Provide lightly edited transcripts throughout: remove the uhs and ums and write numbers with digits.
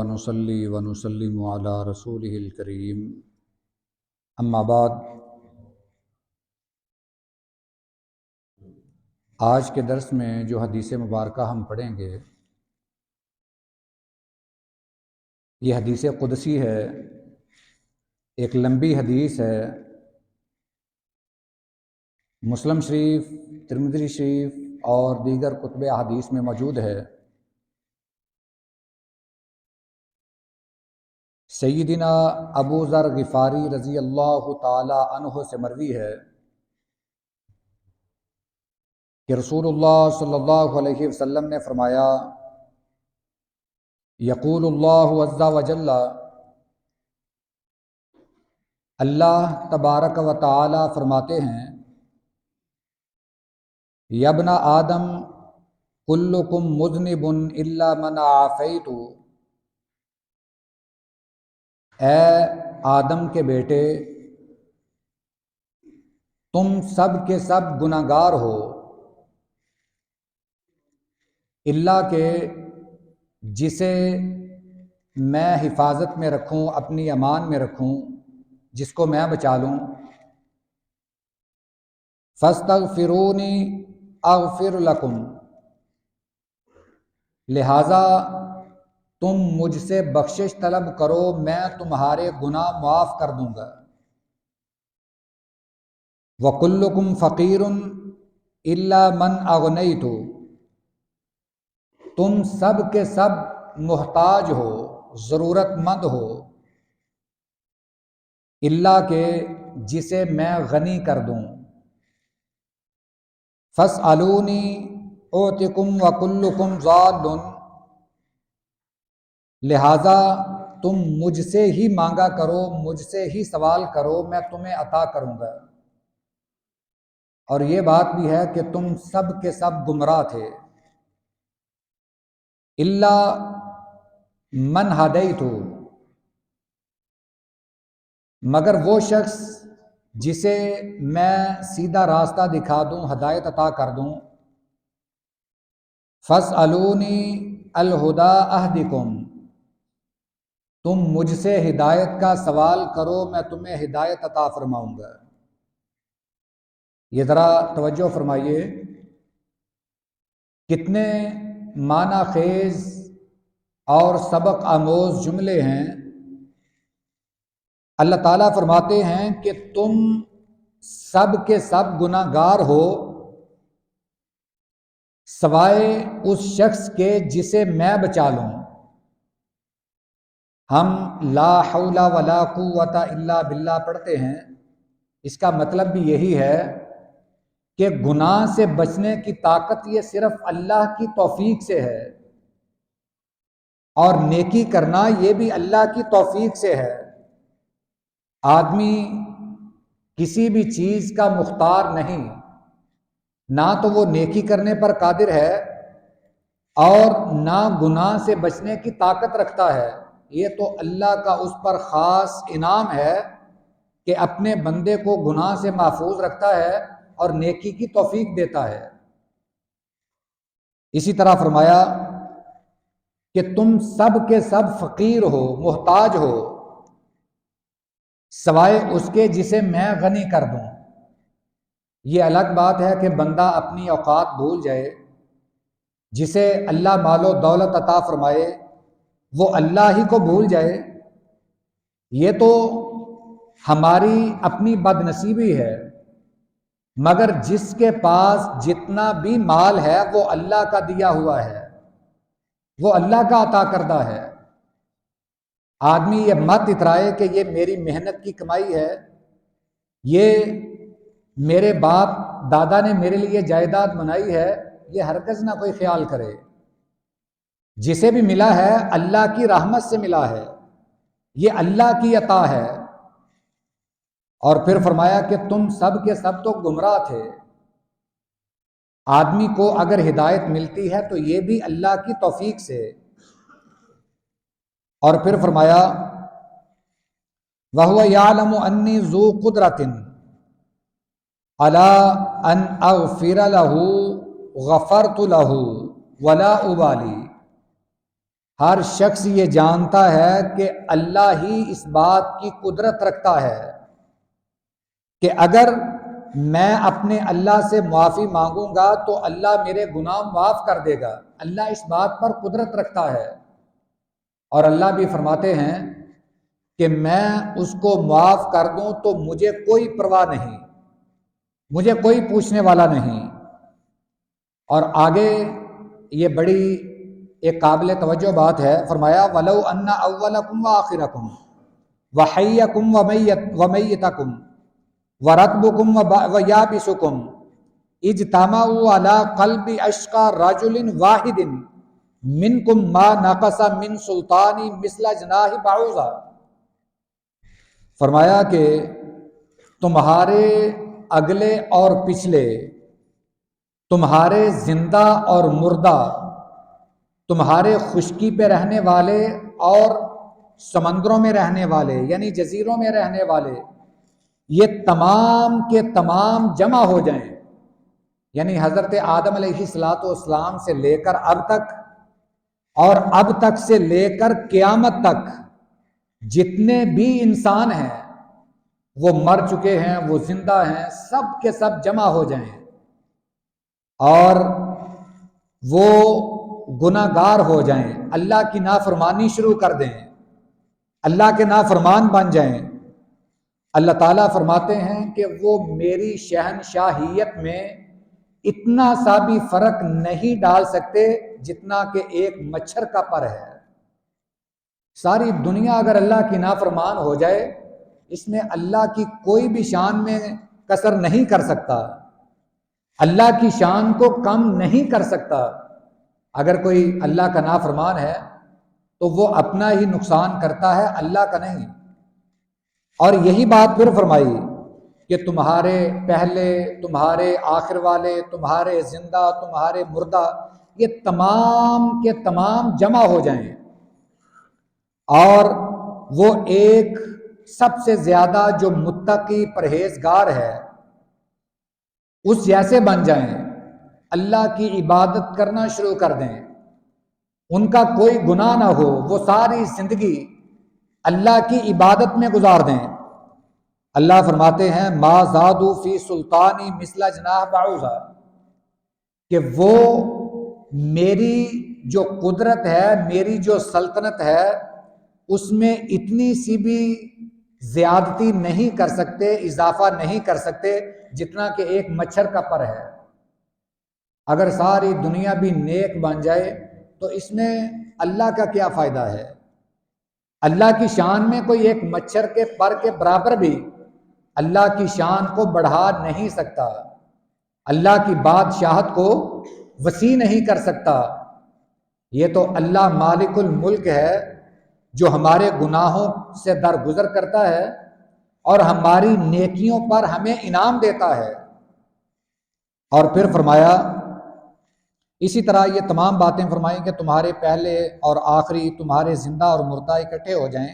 ونصلي ونسلم على رسوله الكريم اما بعد۔ آج کے درس میں جو حدیث مبارکہ ہم پڑھیں گے یہ حدیث قدسی ہے، ایک لمبی حدیث ہے، مسلم شریف، ترمذی شریف اور دیگر کتب احادیث میں موجود ہے۔ سیدنا ابو ذر غفاری رضی اللہ تعالی عنہ سے مروی ہے کہ رسول اللہ صلی اللہ علیہ وسلم نے فرمایا، یقول اللہ عز وجل، اللہ تبارک و تعالی فرماتے ہیں، یا ابن آدم کلکم مذنب الا من عافیت، اے آدم کے بیٹے تم سب کے سب گناہ گار ہو، اللہ کہ جسے میں حفاظت میں رکھوں، اپنی امان میں رکھوں، جس کو میں بچا لوں۔ فاستغفرونی اغفر لکم، لہٰذا تم مجھ سے بخشش طلب کرو، میں تمہارے گناہ معاف کر دوں گا۔ وَكُلُّكُمْ فَقِيرٌ إِلَّا مَنْ أَغْنَيْتُ، تم سب کے سب محتاج ہو، ضرورت مند ہو، اللہ کہ جسے میں غنی کر دوں۔ فَاسْأَلُونِي أُعْطِكُمْ وَكُلُّكُمْ ضَالٌّ، لہٰذا تم مجھ سے ہی مانگا کرو، مجھ سے ہی سوال کرو، میں تمہیں عطا کروں گا۔ اور یہ بات بھی ہے کہ تم سب کے سب گمراہ تھے، الا من ہدیت، مگر وہ شخص جسے میں سیدھا راستہ دکھا دوں، ہدایت عطا کر دوں۔ فاسألونی الہدی اہدکم، تم مجھ سے ہدایت کا سوال کرو، میں تمہیں ہدایت عطا فرماؤں گا۔ یہ ذرا توجہ فرمائیے، کتنے معنی خیز اور سبق آموز جملے ہیں۔ اللہ تعالیٰ فرماتے ہیں کہ تم سب کے سب گناہ گار ہو سوائے اس شخص کے جسے میں بچا لوں۔ ہم لا حول ولا قوت الا باللہ پڑھتے ہیں، اس کا مطلب بھی یہی ہے کہ گناہ سے بچنے کی طاقت یہ صرف اللہ کی توفیق سے ہے، اور نیکی کرنا یہ بھی اللہ کی توفیق سے ہے۔ آدمی کسی بھی چیز کا مختار نہیں، نہ تو وہ نیکی کرنے پر قادر ہے اور نہ گناہ سے بچنے کی طاقت رکھتا ہے۔ یہ تو اللہ کا اس پر خاص انعام ہے کہ اپنے بندے کو گناہ سے محفوظ رکھتا ہے اور نیکی کی توفیق دیتا ہے۔ اسی طرح فرمایا کہ تم سب کے سب فقیر ہو، محتاج ہو، سوائے اس کے جسے میں غنی کر دوں۔ یہ الگ بات ہے کہ بندہ اپنی اوقات بھول جائے، جسے اللہ مال و دولت عطا فرمائے وہ اللہ ہی کو بھول جائے، یہ تو ہماری اپنی بد نصیبی ہے۔ مگر جس کے پاس جتنا بھی مال ہے وہ اللہ کا دیا ہوا ہے، وہ اللہ کا عطا کردہ ہے۔ آدمی یہ مت اترائے کہ یہ میری محنت کی کمائی ہے، یہ میرے باپ دادا نے میرے لیے جائیداد بنائی ہے، یہ ہرگز نہ کوئی خیال کرے۔ جسے بھی ملا ہے اللہ کی رحمت سے ملا ہے، یہ اللہ کی عطا ہے۔ اور پھر فرمایا کہ تم سب کے سب تو گمراہ تھے۔ آدمی کو اگر ہدایت ملتی ہے تو یہ بھی اللہ کی توفیق سے۔ اور پھر فرمایا وَهُوَ يَعْلَمُ أَنِّي ذُو قُدْرَةٍ عَلَىٰ أَنْ أَغْفِرَ لَهُ غَفَرْتُ لَهُ وَلَا أُبَالِي، ہر شخص یہ جانتا ہے کہ اللہ ہی اس بات کی قدرت رکھتا ہے کہ اگر میں اپنے اللہ سے معافی مانگوں گا تو اللہ میرے گناہ معاف کر دے گا۔ اللہ اس بات پر قدرت رکھتا ہے، اور اللہ بھی فرماتے ہیں کہ میں اس کو معاف کر دوں تو مجھے کوئی پرواہ نہیں، مجھے کوئی پوچھنے والا نہیں۔ اور آگے یہ بڑی ایک قابل توجہ بات ہے، فرمایا وَلَوْ أَنَّ أَوَّلَكُمْ وَآخِرَكُمْ وَحَيَّكُمْ وَمَيِّتَكُمْ وَرَطْبُكُمْ وَيَابِسُكُمْ اجْتَمَعُوا عَلَىٰ قَلْبِ أَشْقَى رَجُلٍ وَاحِدٍ مِّنْكُمْ مَا نَقَصَ مِنْ سُلْطَانِي مِثْلَ جَنَاحِ بَعُوضَةٍ۔ فرمایا کہ تمہارے اگلے اور پچھلے، تمہارے زندہ اور مردہ، تمہارے خشکی پہ رہنے والے اور سمندروں میں رہنے والے یعنی جزیروں میں رہنے والے، یہ تمام کے تمام جمع ہو جائیں، یعنی حضرت آدم علیہ السلام سے لے کر اب تک، اور اب تک سے لے کر قیامت تک جتنے بھی انسان ہیں وہ مر چکے ہیں، وہ زندہ ہیں، سب کے سب جمع ہو جائیں اور وہ گناہ گار ہو جائیں، اللہ کی نافرمانی شروع کر دیں، اللہ کے نافرمان بن جائیں، اللہ تعالیٰ فرماتے ہیں کہ وہ میری شہنشاہیت میں اتنا سا بھی فرق نہیں ڈال سکتے جتنا کہ ایک مچھر کا پر ہے۔ ساری دنیا اگر اللہ کی نافرمان ہو جائے، اس میں اللہ کی کوئی بھی شان میں کسر نہیں کر سکتا، اللہ کی شان کو کم نہیں کر سکتا۔ اگر کوئی اللہ کا نافرمان ہے تو وہ اپنا ہی نقصان کرتا ہے، اللہ کا نہیں۔ اور یہی بات پھر فرمائی کہ تمہارے پہلے، تمہارے آخر والے، تمہارے زندہ، تمہارے مردہ، یہ تمام کے تمام جمع ہو جائیں اور وہ ایک سب سے زیادہ جو متقی پرہیزگار ہے اس جیسے بن جائیں، اللہ کی عبادت کرنا شروع کر دیں، ان کا کوئی گناہ نہ ہو، وہ ساری زندگی اللہ کی عبادت میں گزار دیں۔ اللہ فرماتے ہیں ما زادوا فی سلطانی مثل جناح بعوضہ، کہ وہ میری جو قدرت ہے، میری جو سلطنت ہے، اس میں اتنی سی بھی زیادتی نہیں کر سکتے، اضافہ نہیں کر سکتے جتنا کہ ایک مچھر کا پر ہے۔ اگر ساری دنیا بھی نیک بن جائے تو اس میں اللہ کا کیا فائدہ ہے؟ اللہ کی شان میں کوئی ایک مچھر کے پر کے برابر بھی اللہ کی شان کو بڑھا نہیں سکتا، اللہ کی بادشاہت کو وسیع نہیں کر سکتا۔ یہ تو اللہ مالک الملک ہے جو ہمارے گناہوں سے درگزر کرتا ہے اور ہماری نیکیوں پر ہمیں انعام دیتا ہے۔ اور پھر فرمایا اسی طرح یہ تمام باتیں فرمائیں کہ تمہارے پہلے اور آخری، تمہارے زندہ اور مردہ اکٹھے ہو جائیں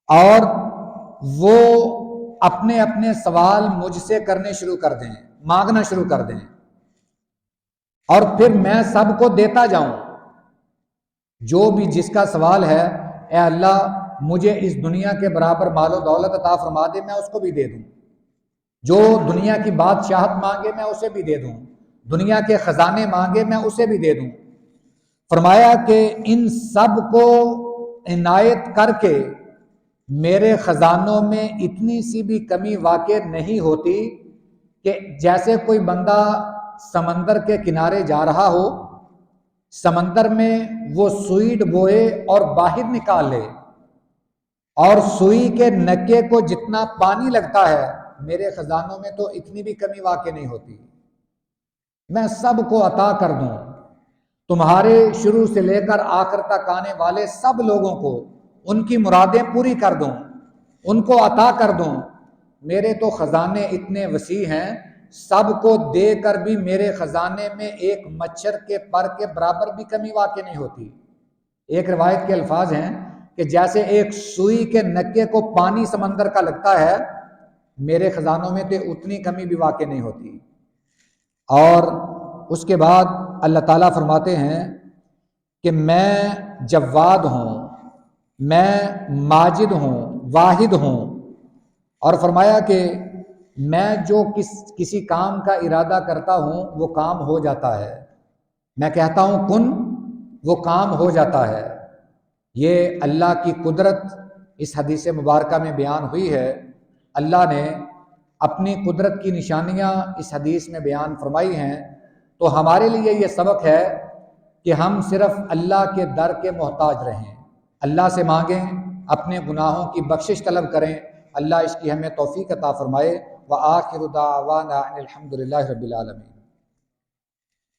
اور وہ اپنے اپنے سوال مجھ سے کرنے شروع کر دیں، مانگنا شروع کر دیں، اور پھر میں سب کو دیتا جاؤں۔ جو بھی جس کا سوال ہے، اے اللہ مجھے اس دنیا کے برابر مال و دولت عطا فرما دے، میں اس کو بھی دے دوں۔ جو دنیا کی بادشاہت مانگے میں اسے بھی دے دوں، دنیا کے خزانے مانگے میں اسے بھی دے دوں۔ فرمایا کہ ان سب کو عنایت کر کے میرے خزانوں میں اتنی سی بھی کمی واقع نہیں ہوتی کہ جیسے کوئی بندہ سمندر کے کنارے جا رہا ہو، سمندر میں وہ سوئی ڈبوئے اور باہر نکال لے، اور سوئی کے نکے کو جتنا پانی لگتا ہے میرے خزانوں میں تو اتنی بھی کمی واقع نہیں ہوتی، میں سب کو عطا کر دوں۔ تمہارے شروع سے لے کر آخر تک آنے والے سب لوگوں کو ان کی مرادیں پوری کر دوں، ان کو عطا کر دوں۔ میرے تو خزانے اتنے وسیع ہیں، سب کو دے کر بھی میرے خزانے میں ایک مچھر کے پر کے برابر بھی کمی واقع نہیں ہوتی۔ ایک روایت کے الفاظ ہیں کہ جیسے ایک سوئی کے نکے کو پانی سمندر کا لگتا ہے، میرے خزانوں میں تو اتنی کمی بھی واقع نہیں ہوتی۔ اور اس کے بعد اللہ تعالیٰ فرماتے ہیں کہ میں جواد ہوں، میں ماجد ہوں، واحد ہوں، اور فرمایا کہ میں جو کسی کام کا ارادہ کرتا ہوں وہ کام ہو جاتا ہے، میں کہتا ہوں کن وہ کام ہو جاتا ہے۔ یہ اللہ کی قدرت اس حدیث مبارکہ میں بیان ہوئی ہے۔ اللہ نے اپنی قدرت کی نشانیاں اس حدیث میں بیان فرمائی ہیں، تو ہمارے لیے یہ سبق ہے کہ ہم صرف اللہ کے در کے محتاج رہیں، اللہ سے مانگیں، اپنے گناہوں کی بخشش طلب کریں۔ اللہ اس کی ہمیں توفیق عطا فرمائے۔ وآخر دعوانا ان الحمد للہ رب العالمین۔